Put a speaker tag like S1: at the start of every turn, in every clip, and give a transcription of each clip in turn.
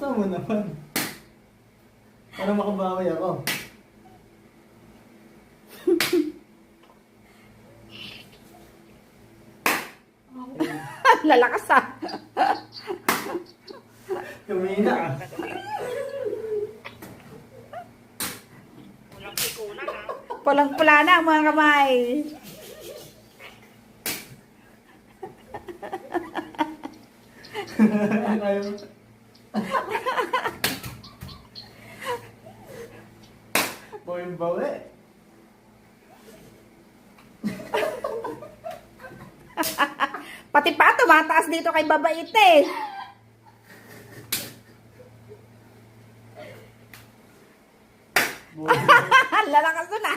S1: Laksan mo naman. Para makabawi ako.
S2: Lalakas ah.
S1: Kumina ka.
S2: Pulang-pula na ang mga kamay.
S1: Kaya mo. Boy, bawi.
S2: Pati pa tumataas dito kay babait eh.
S1: Boy,
S2: Lalakas mo na.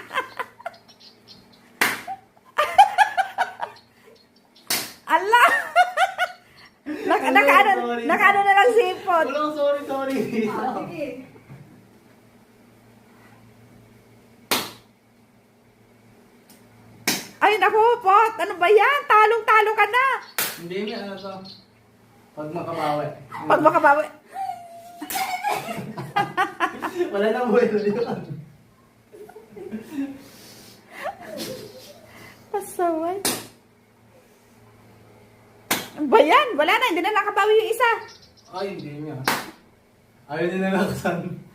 S2: Allah! Nakaano na lang sipot.
S1: Walang sorry.
S2: Sige. Ay, naku, Pot. Ano ba yan? Talong-talo ka na.
S1: Hindi nga, ano to? Pag makabawi.
S2: Pag makabawi.
S1: Wala na buhay na yun.
S2: Pasaway. Ano ba yan? Wala na. Hindi na nakabawi yung isa.
S1: Ay, hindi nga. Ayaw niya na laksan.